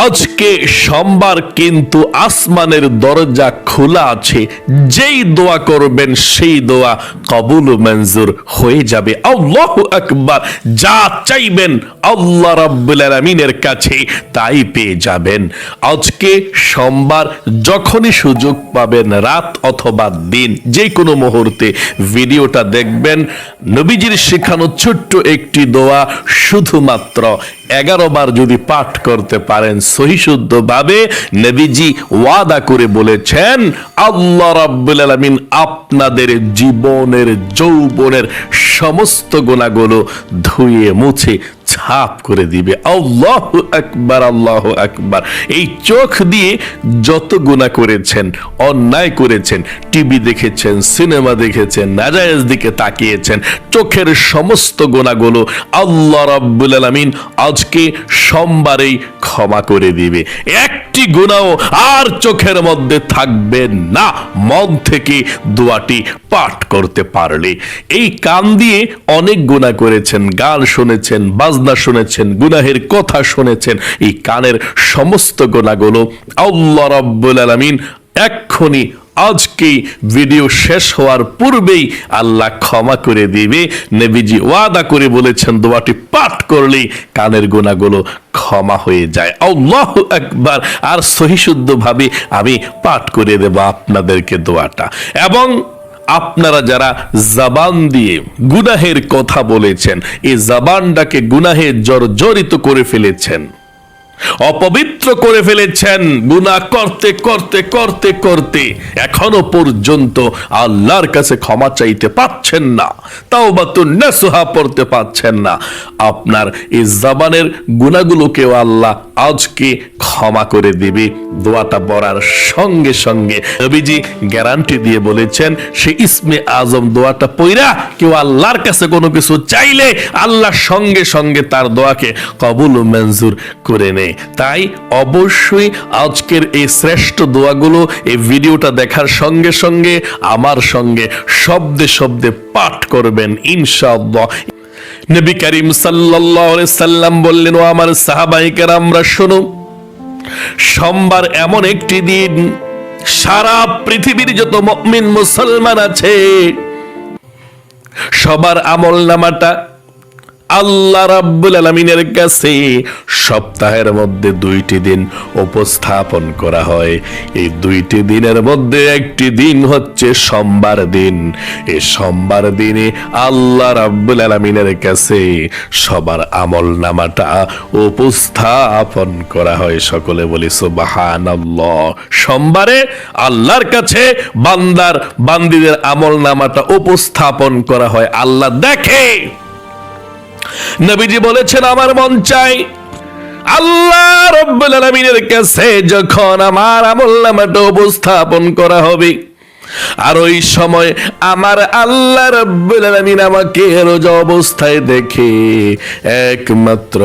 আজকে সোমবার কিন্তু আসমানের দরজা খোলা আছে। যেই দোয়া করবেন সেই দোয়া কবুল মঞ্জুর হয়ে যাবে। আল্লাহু আকবার। যা চাইবেন আল্লাহ রাব্বুল আলামিনের কাছে তাই পেয়ে যাবেন। আজকে সোমবার, যখনই সুযোগ পাবেন রাত অথবা দিন যে কোনো মুহূর্তে ভিডিওটা দেখবেন। নবীজির শেখানো ছোট্ট একটি দোয়া শুধুমাত্র 11 বার যদি পাঠ করতে পারেন সহিশুদ্ধভাবে, নবীজি ওয়াদা করে বলেছেন আল্লাহ রাব্বুল আলামিন আপনাদের জীবনের যৌবনের সমস্ত গুনাহগুলো ধুয়ে মুছে ছাপ করে দিবে। আল্লাহু আকবার, আল্লাহু আকবার। এই চোখ দিয়ে যত গুনাহ করেছেন, অন্যায় করেছেন, টিভি দেখেছেন, সিনেমা দেখেছেন, নাজায়েজ দিকে তাকিয়েছেন, চোখের সমস্ত গুনাহগুলো আল্লাহ রাব্বুল আলামিন আজকে সোমবারেই ক্ষমা করে দিবে। একটি গুনাহ আর চোখের মধ্যে থাকবে না মন থেকে দোয়াটি পাঠ করতে পারলে। এই কান দিয়ে অনেক গুনাহ করেছেন, গান শুনেছেন, বাজনা শুনেছেন, গুনাহের কথা শুনেছেন। এই কানের সমস্ত গুনাহগুলো আল্লাহ রাব্বুল আলামিন এক্ষুনি আজকেই ভিডিও শেষ হওয়ার পূর্বেই আল্লাহ ক্ষমা করে দিবে। নবীজি ওয়াদা করে বলেছেন দোয়াটি পাঠ করলেই কানের গুনাহগুলো ক্ষমা হয়ে যায়। আল্লাহু আকবার। আর সহিশুদ্ধভাবে আমি পাঠ করে দেব আপনাদেরকে দোয়াটা। এবং আপনারা যারা জবান দিয়ে গুনাহের কথা বলেছেন, এই জবানটাকে গুনাহে জর্জরিত করে ফেলেছেন, অপবিত্র করে ফেলেছেন, গুনাহ করতে করতে করতে করতে এখনো পর্যন্ত আল্লাহর কাছে ক্ষমা চাইতে পাচ্ছেন না, তাওবাতুন নাসুহা পড়তে পাচ্ছেন না, আপনার এই জবানের গুনাহগুলোকেও আল্লাহ আজকে ক্ষমা করে দিবে। দোয়াটা পড়ার সঙ্গে সঙ্গে নবীজি গ্যারান্টি দিয়ে বলেছেন সে ইসমে আজম দোয়াটা পড়া কেউ আল্লাহর কাছে কোনো কিছু চাইলে আল্লাহ সঙ্গে সঙ্গে তার দোয়াকে কবুল ও মঞ্জুর করে নেয়। তাই অবশ্যই আজকের এই শ্রেষ্ঠ দোয়াগুলো এই ভিডিওটা দেখার সঙ্গে সঙ্গে আমার সঙ্গে শব্দে শব্দে পাঠ করবেন ইনশাআল্লাহ। নবী করিম সাল্লাল্লাহু আলাইহি সাল্লাম বললেন, ও আমার সাহাবায়ে কেরামরা শোনো, সোমবার এমন একটি দিন সারা পৃথিবীর যত মুমিন মুসলমান আছে সবার আমলনামাটা আল্লাহ রাব্বুল আলামিনের কাছে সপ্তাহের মধ্যে 2টি দিন উপস্থাপন করা হয়। এই 2টি দিনের মধ্যে একটি দিন হচ্ছে সোমবার দিন। এই সোমবার দিনে আল্লাহ রাব্বুল আলামিনের কাছে সবার আমলনামাটা উপস্থাপন করা হয়। সকলে বলি সুবহানাল্লাহ। সোমবারে আল্লাহর কাছে বান্দিদের আমলনামাটা উপস্থাপন করা হয়, আল্লাহ দেখে। নবীজি বলেছেন আমার মন চাই আল্লাহ রাব্বুল আলামিনের কাছে যখন আমার আমলনামাটা উপস্থাপন করা হবে, আর ওই সময় আমার আল্লাহ রাব্বুল আলামিন আমাকে রোজা অবস্থায় দেখে একমাত্র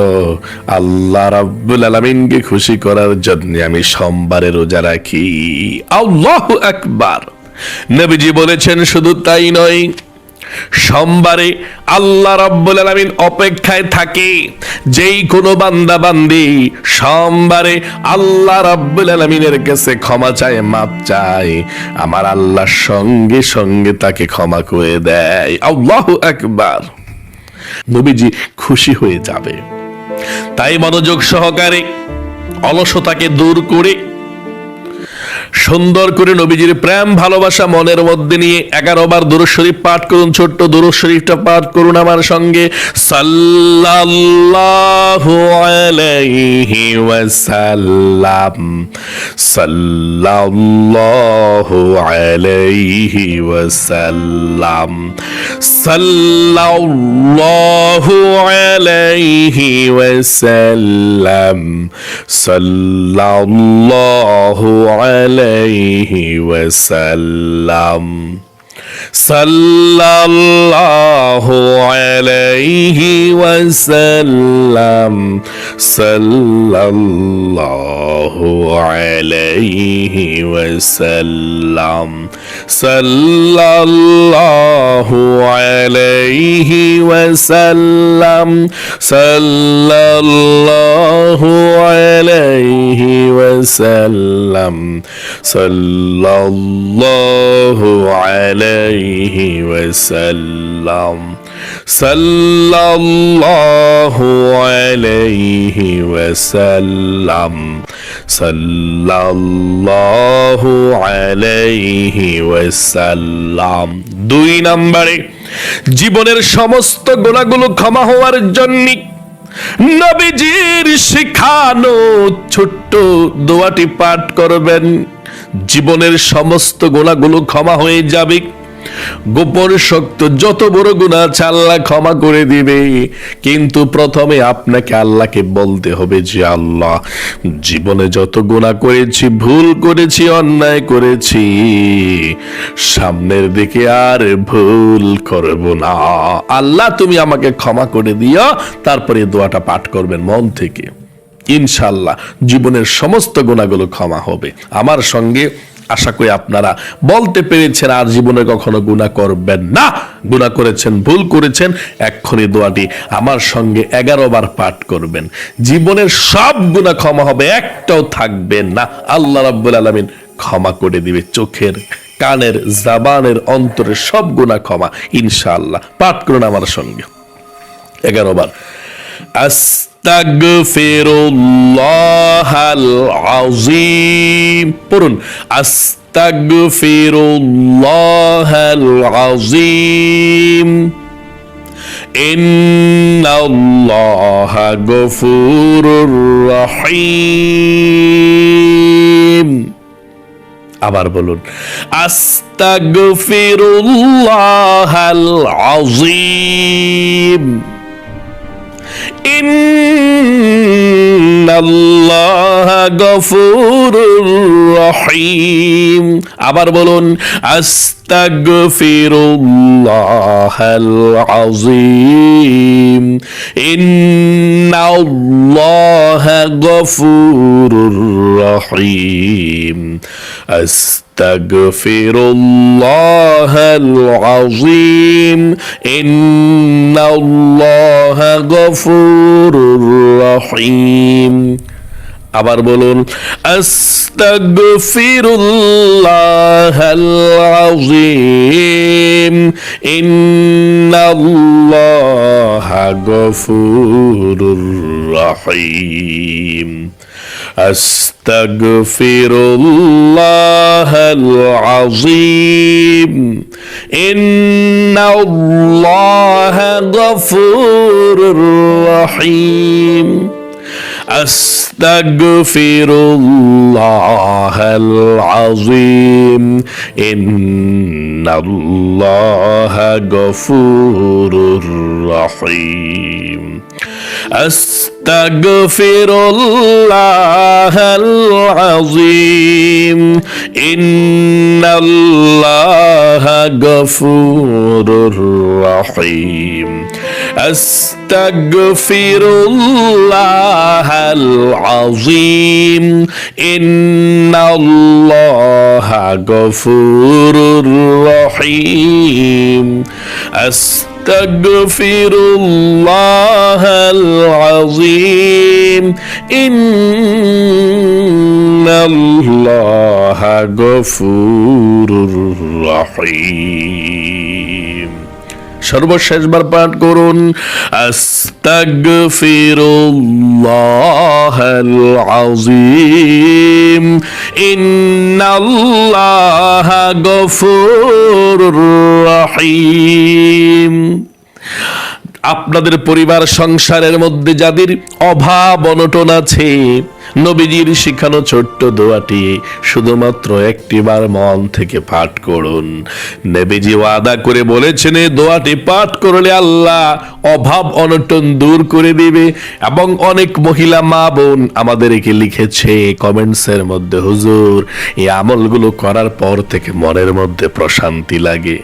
আল্লাহ রাব্বুল আলামিনকে খুশি করার জন্য আমি সোমবারে রোজা রাখি। আল্লাহু আকবার। নবীজি বলেছেন শুধু তাই নয়, সোমবারে আল্লাহ রাব্বুল আলামিন অপেক্ষায় থাকে যেই কোনো বান্দা বান্দি সোমবারে আল্লাহ রাব্বুল আলামিনের কাছে ক্ষমা চায়, মাপ চায়, আমার আল্লাহ সঙ্গে সঙ্গে তাকে ক্ষমা করে দেয়। আল্লাহু আকবার। নবীজি খুশি হয়ে যাবে। তাই মনোযোগ সহকারে অলসতাকে দূর করে সুন্দর করে নবীজির প্রেম ভালোবাসা মনের মধ্যে নিয়ে 11 বার দুরূদ শরীফ পাঠ করুন। ছোট্ট দুরূদ শরীফটা পাঠ করুন আমার সঙ্গে। সাল্লাল্লাহু আলাইহি ওয়াসাল্লাম, সাল্লাল্লাহু আলাইহি ওয়াসাল্লাম, সাল্লাল্লাহু আলাইহি ওয়াসাল্লাম, সাল্লাল্লাহু আলাইহি ওয়াসাল্লাম, সাল্লাল্লাহু আলাইহি ওয়াসাল্লাম, সাল্লাল্লাহু আলাইহি ওয়াসাল্লাম, সাল্লাল্লাহু আলাইহি ওয়াসাল্লাম, সাল্লাল্লাহু আলাইহি ওয়াসাল্লাম সাল্লাল্লাহু আলাইহি ওয়াসাল্লাম সাল্লাল্লাহু আলাইহি ওয়াসাল্লাম সাল্লাল্লাহু আলাইহি ওয়াসাল্লাম। 2 নম্বরে জীবনের সমস্ত গুনাহগুলো ক্ষমা হওয়ার জন্য নবীজির শিখানো ছোট্ট দোয়াটি পাঠ করবেন। জীবনের সমস্ত গুনাহগুলো ক্ষমা হয়ে যাবে। গোপন শক্ত যত বড় গুনাহ আছে আল্লাহ ক্ষমা করে দিবে, কিন্তু প্রথমে আপনাকে আল্লাহকে বলতে হবে যে আল্লাহ, জীবনে যত গুনাহ করেছি, ভুল করেছি, অন্যায় করেছি, সামনের দিকে আর ভুল করব না। আল্লাহ তুমি আমাকে ক্ষমা করে দিও। তারপরে দোয়াটা পাঠ করবেন মন থেকে। ইনশাআল্লাহ জীবনের সমস্ত গুনাহগুলো ক্ষমা হবে। আমার সঙ্গে আশা করি আপনারা বলতে পেরেছেন আর জীবনে কখনো গুনাহ করবেন না। গুনাহ করেছেন, ভুল করেছেন, এক্ষুনি দোয়াটি আমার সঙ্গে 11 বার পাঠ করবেন। জীবনের সব গুনাহ ক্ষমা হবে, একটাও থাকবে না। আল্লাহ রাব্বুল আলামিন ক্ষমা করে দিবে। চোখের, কানের, জবানের, অন্তরের সব গুনাহ ক্ষমা ইনশাআল্লাহ। পাঠ করুন আমার সঙ্গে 11 বার। আস্তাগফিরুল্লাহাল আযীম। পড়ুন, আস্তাগফিরুল্লাহাল আযীম ইন্নাল্লাহা গফুরুর রহিম। আবার বলুন, আস্তাগফিরুল্লাহাল আযীম ইন্নাল্লাহা গফুরুর রহিম। আবার বলুন, আস্তাগফিরুল্লাহাল আযীম ইন্নাল্লাহা গফুরুর রহিম। আস্তাগফিরুল্লাহাল আযীম ইন্নাল্লাহা গফুরুর রহিম। আবার বলুন, আস্তাগফিরুল্লাহাল আযীম ইন্নাল্লাহা গফুরুর রহিম। আস্তাগফিরুল্লাহাল আযীম ইন্নাল্লাহা গফুরুর রহিম। আস্তাগফিরুল্লাহাল আযীম ইন্নাল্লাহা গফুরুর রহিম। আস্তাগফিরুল্লাহাল আযীম ইন্নাল্লাহা গফুরুর রহিম। আস্তাগফিরুল্লাহাল আযীম ইন্নাল্লাহা গফুরুর রহিম। আস্তাগফিরুল্লাহাল আযীম ইন্নাল্লাহা গফুরুর রহিম। সর্বশেষবার পাঠ করুন, আস্তাগফিরুল্লাহাল আযীম ইন্নাল্লাহা গফুরুর রহিম। আপনাদের পরিবার সংসারের মধ্যে যাদের অভাব অনটন আছে, নবীজির শিখানো ছোট্ট দোয়াটি শুধুমাত্র একটিবার মন থেকে পাঠ করুন। নবীজি ওয়াদা করে বলেছেন এই দোয়াটি পাঠ করলে আল্লাহ অভাব অনটন দূর করে দিবে। এবং অনেক মহিলা মা বোন আমাদেরকে লিখেছে কমেন্টসের মধ্যে, হুজুর এই আমলগুলো করার পর থেকে মনের মধ্যে প্রশান্তি লাগে,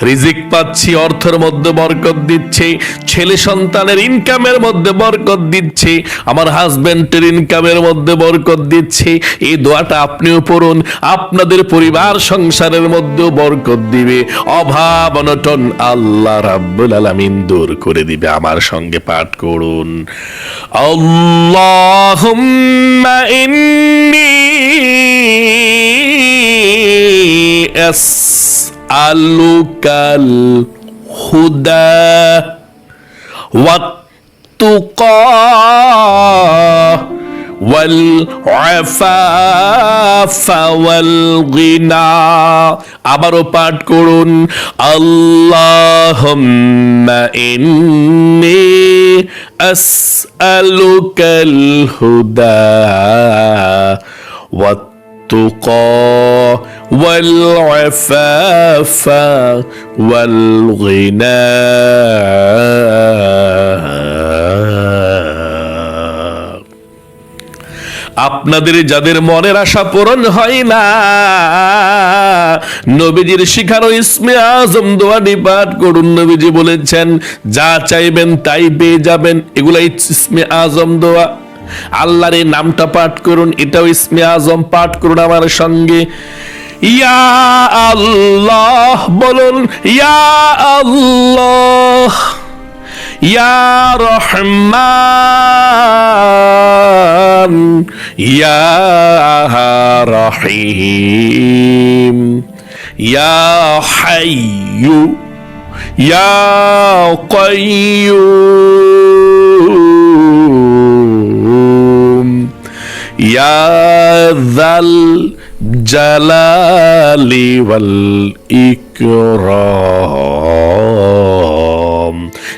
রিজিক পাচ্ছি, অর্থের মধ্যে বরকত দিচ্ছে, ছেলে সন্তানের ইনকামের মধ্যে বরকত দিচ্ছে, আমার হাজবেন্ডের ইনকামের মধ্যে বরকত দিচ্ছে। এই দোয়াটা আপনিও পড়ুন, আপনাদের পরিবার সংসারের মধ্যেও বরকত দিবে, অভাব অনটন আল্লাহ রাব্বুল আলামিন দূর করে দিবে। আমার সঙ্গে পাঠ করুন, আল্লাহুম্মা ইন্নী ইয়াসআলুকাল হুদা ওয়াত্তুকা ওয়াল আফাফা ওয়াল গিনা। আবারও পাঠ করুন, আল্লাহুম্মা ইন্নী আসআলুকাল হুদা ওয়াত্তুকা ওয়াল আফাফা ওয়াল গিনা। আপনাদের যাদের মনের আশা পূরণ হয় না, নবীজির শিখানো ইসমে আজম দোয়াটি পাঠ করুন। নবীজি বলেছেন যা চাইবেন তাই পেয়ে যাবেন। এগুলাই ইসমে আজম দোয়া। আল্লাহর এই নামটা পাঠ করুন, এটাও ইসমে আজম। পাঠ করুন আমার সঙ্গে, ইয়া আল্লাহ বলুন, ইয়া আল্লাহ, ইয়া রহমান, ইয়া রহিম, ইয়া হাইয়ু, ইয়া কাইয়ুম, ইয়া যাল জালালি ওয়াল ইকরাম।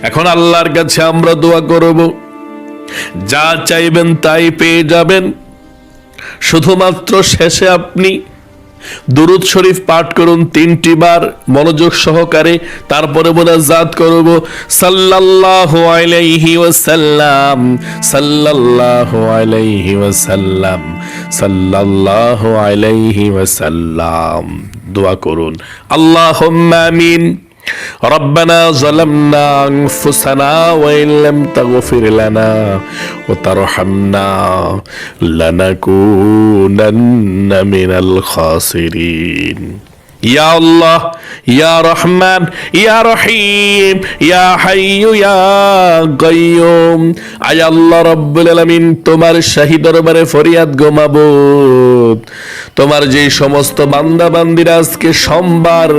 এখন আল্লাহর কাছে আমরা দোয়া করব, যা চাইবেন তাই পেয়ে যাবেন। শুধুমাত্র শেষে আপনি দুরূদ শরীফ পাঠ করুন 3টি বার মনোযোগ সহকারে, তারপরে মুনাজাত করব সাল্লাল্লাহু আলাইহি ওয়াসাল্লাম, সাল্লাল্লাহু আলাইহি ওয়াসাল্লাম, সাল্লাল্লাহু আলাইহি ওয়াসাল্লাম। দোয়া করুন, আল্লাহুম্মা আমিন। ربنا ظلمنا أنفسنا وإن لم تغفر لنا وترحمنا لنكونن من الخاسرين। ইয়া আল্লাহ, ইয়া রহমান, ইয়া রহিম, ইয়া হাইয়ু, ইয়া কাইয়ুম। আয় আল্লাহ রাব্বুল আলামিন, তোমার শাহী দরবারে ফরিয়াদ গো মাবুদ, তোমার যে সমস্ত বান্দা বান্দিরা আজকে সোমবার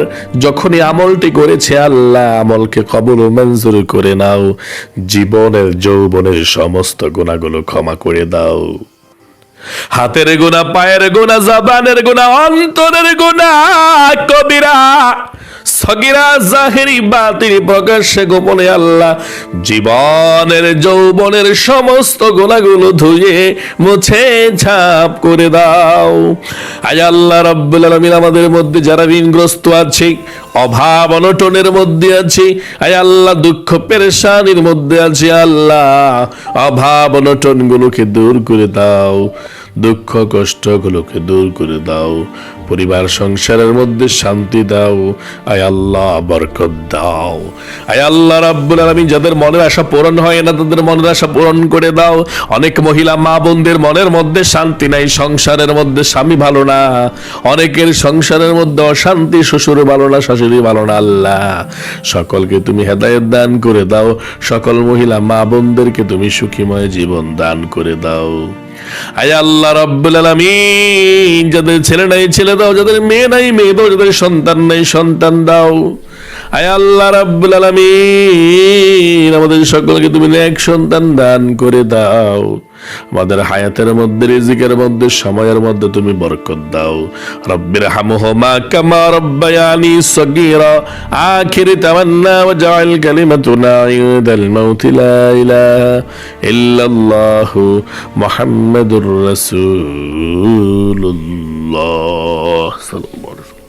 যখনই আমলটি করেছে, আল্লাহ আমলকে কবুল ও মঞ্জুর করে নাও। জীবনের যৌবনের সমস্ত গুনাহগুলো ক্ষমা করে দাও। হাতের গুনাহ, পায়ের গুনাহ, জবানের গুনাহ, অন্তরের গুনাহ, কবিরা সগীরা, জাহেরি বাতিনি, প্রকাশ্যে গোপনে, আল্লাহ জীবনের যৌবনের সমস্ত গুনাহগুলো ধুয়ে মুছে ছাপ করে দাও। আয় আল্লাহ রাব্বুল আলামিন, আমাদের মধ্যে যারা ঋণগ্রস্ত আছে, অভাব অনটনের মধ্যে আছে, আয় আল্লাহ দুঃখ পেরেশানির মধ্যে আছে, আল্লাহ অভাব অনটন গুলোকে দূর করে দাও, দুঃখ কষ্ট গুলোকে দূর করে দাও, পরিবার সংসারের মধ্যে শান্তি দাও, আয় আল্লাহ বরকত দাও। আয় আল্লাহ রাব্বুল আলামিন, যাদের মনের আশা পূরণ হয় না তাদের মনের আশা পূরণ করে দাও। অনেক মহিলা মা বোনদের মনের মধ্যে শান্তি নাই, সংসারের মধ্যে স্বামী ভালো না, অনেকের সংসারের মধ্যে অশান্তি, শ্বশুর ভালো না, শাশুড়ি ভালো না। আল্লাহ সকলকে তুমি হেদায়েত দান করে দাও, সকল মহিলা মা বোনদেরকে তুমি সুখীময় জীবন দান করে দাও। আয় আল্লাহ রাব্বুল আলামিন, যাদের ছেলে নাই ছেলে দাও, যাদের মেয়ে নাই মেয়ে দাও, যাদের সন্তান নাই সন্তান দাও। আয় আল্লাহ রাব্বুল আলামিন, আমাদের সকলকে তুমি নেক সন্তান দান করে দাও। আমাদের হায়াতের মধ্যে, রিজিকের মধ্যে, সময়ের মধ্যে তুমি বরকত দাও। রব্বির হামহুমা কামা রব্বায়ানি সগীরা। আখিরি তামান্না ওয়াজআল কালিমাতুনা ইনদাল মাউতি লা ইলাহা ইল্লাল্লাহু মুহাম্মাদুর রাসূলুল্লাহ সাল্লাল্লাহু আলাইহি ওয়াসাল্লাম।